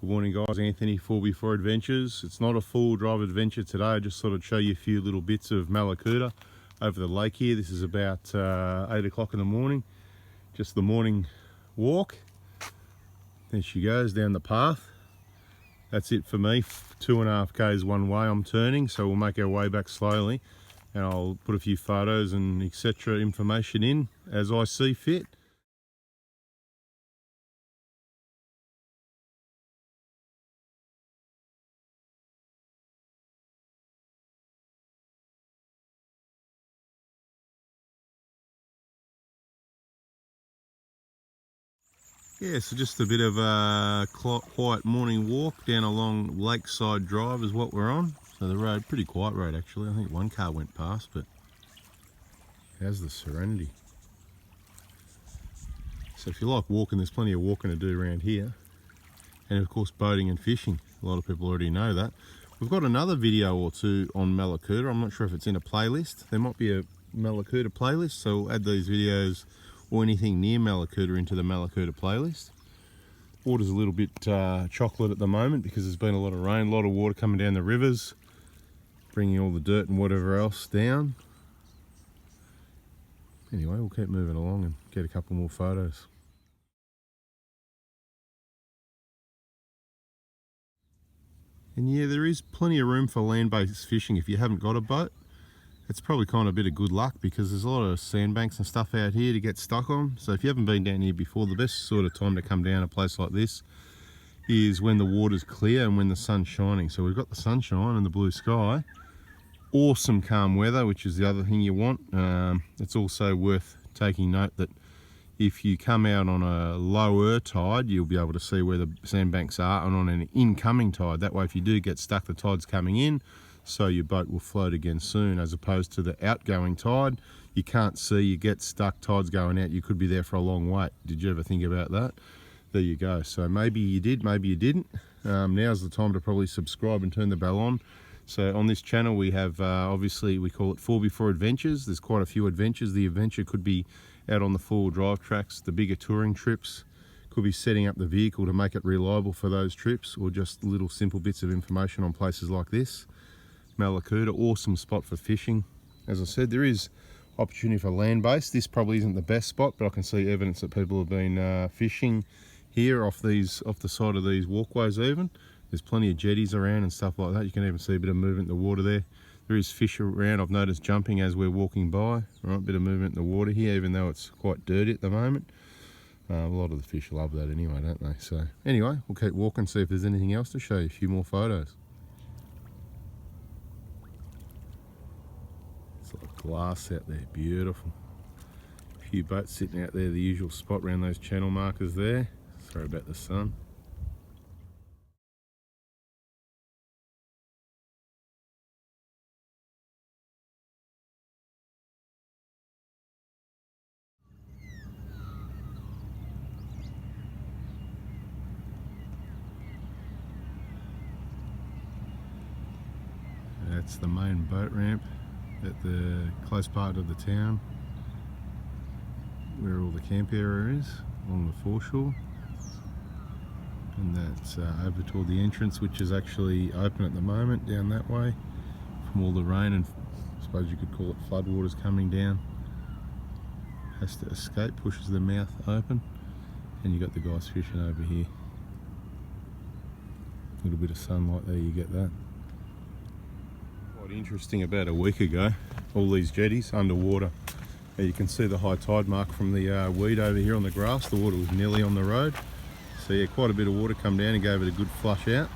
Good morning guys, Anthony 4x4 Adventures. It's not a full drive adventure today, I just thought I'd show you a few little bits of MALLACOOTA over the lake here. This is about 8 o'clock in the morning, just the morning walk. There she goes down the path. That's it for me, 2.5 k's one way I'm turning, so we'll make our way back slowly and I'll put a few photos and etc. information in as I see fit. Yeah, so just a bit of a quiet morning walk down along Lakeside Drive is what we're on. So the road, pretty quiet road actually. I think one car went past, but how's the serenity? So if you like walking, there's plenty of walking to do around here. And of course boating and fishing. A lot of people already know that. We've got another video or two on MALLACOOTA. I'm not sure if it's in a playlist. There might be a MALLACOOTA playlist, so we'll add these videos or anything near MALLACOOTA into the MALLACOOTA playlist. Water's a little bit chocolate at the moment because there's been a lot of rain, a lot of water coming down the rivers, bringing all the dirt and whatever else down. Anyway, we'll keep moving along and get a couple more photos. And yeah, there is plenty of room for land-based fishing if you haven't got a boat. It's probably kind of a bit of good luck because there's a lot of sandbanks and stuff out here to get stuck on. So if you haven't been down here before, the best sort of time to come down a place like this is when the water's clear and when the sun's shining. So we've got the sunshine and the blue sky. Awesome calm weather, which is the other thing you want. It's also worth taking note that if you come out on a lower tide, you'll be able to see where the sandbanks are, and on an incoming tide. That way if you do get stuck, the tide's coming in, so your boat will float again soon, as opposed to the outgoing tide. You can't see, you get stuck, tide's going out, you could be there for a long wait. Did you ever think about that? There you go. So maybe you did, maybe you didn't. Now's the time to probably subscribe and turn the bell on. So on this channel we have, obviously we call it 4x4 Adventures. There's quite a few adventures. The adventure could be out on the four-wheel drive tracks, the bigger touring trips, could be setting up the vehicle to make it reliable for those trips, or just little simple bits of information on places like this. MALLACOOTA, awesome spot for fishing. As I said, there is opportunity for land-based. This probably isn't the best spot, but I can see evidence that people have been fishing here off the side of these walkways even. There's plenty of jetties around and stuff like that. You can even see a bit of movement in the water there. There is fish around, I've noticed jumping as we're walking by. Right, a bit of movement in the water here, even though it's quite dirty at the moment. A lot of the fish love that anyway, don't they? So anyway, we'll keep walking, see if there's anything else to show you, a few more photos. It's like glass out there, beautiful. A few boats sitting out there, the usual spot around those channel markers there. Sorry about the sun. That's the main boat ramp at the close part of the town where all the camp area is along the foreshore, and that's over toward the entrance, which is actually open at the moment down that way from all the rain and I suppose you could call it floodwaters coming down. Has to escape, pushes the mouth open, and you got the guys fishing over here. A little bit of sunlight there, you get that. Quite interesting, about a week ago, all these jetties underwater. You can see the high tide mark from the weed over here on the grass. The water was nearly on the road. So yeah, quite a bit of water come down and gave it a good flush out.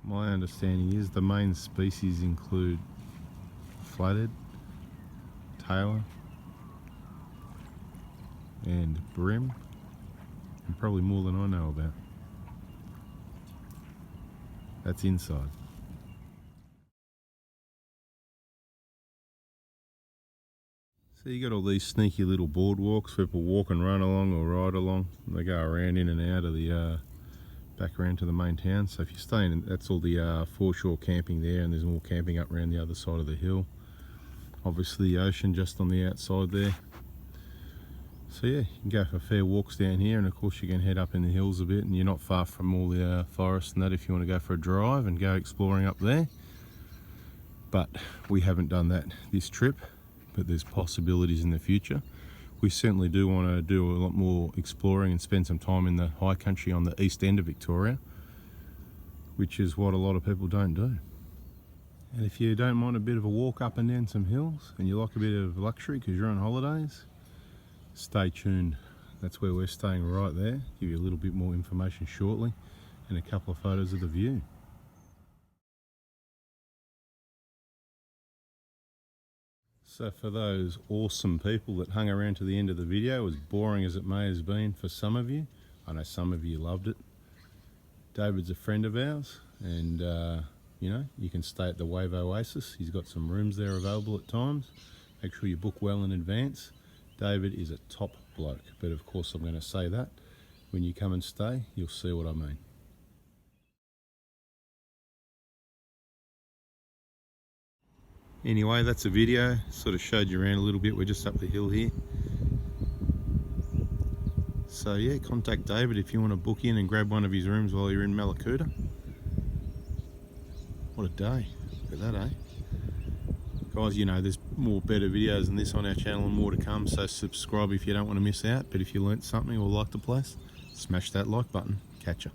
My understanding is the main species include flathead, tailor, and brim, and probably more than I know about. That's inside. So you got all these sneaky little boardwalks, people walk and run along or ride along. They go around in and out of the back around to the main town. So if you're staying in, that's all the foreshore camping there, and there's more camping up around the other side of the hill. Obviously the ocean just on the outside there. So yeah, you can go for fair walks down here, and of course you can head up in the hills a bit, and you're not far from all the forest and that if you want to go for a drive and go exploring up there. But we haven't done that this trip, but there's possibilities in the future. We certainly do want to do a lot more exploring and spend some time in the high country on the east end of Victoria, which is what a lot of people don't do. And if you don't mind a bit of a walk up and down some hills, and you like a bit of luxury because you're on holidays, stay tuned. That's where we're staying right there. Give you a little bit more information shortly and a couple of photos of the view. So for those awesome people that hung around to the end of the video, as boring as it may have been for some of you, I know some of you loved it. David's a friend of ours, and you know, you can stay at the Wave Oasis. He's got some rooms there available at times. Make sure you book well in advance. David is a top bloke, but of course I'm going to say that. When you come and stay, you'll see what I mean. Anyway, that's a video. Sort of showed you around a little bit. We're just up the hill here. So yeah, contact David if you want to book in and grab one of his rooms while you're in MALLACOOTA. What a day. Look at that, eh? Guys, you know, there's more better videos than this on our channel and more to come, so subscribe if you don't want to miss out. But if you learnt something or like the place, smash that like button. Catch ya.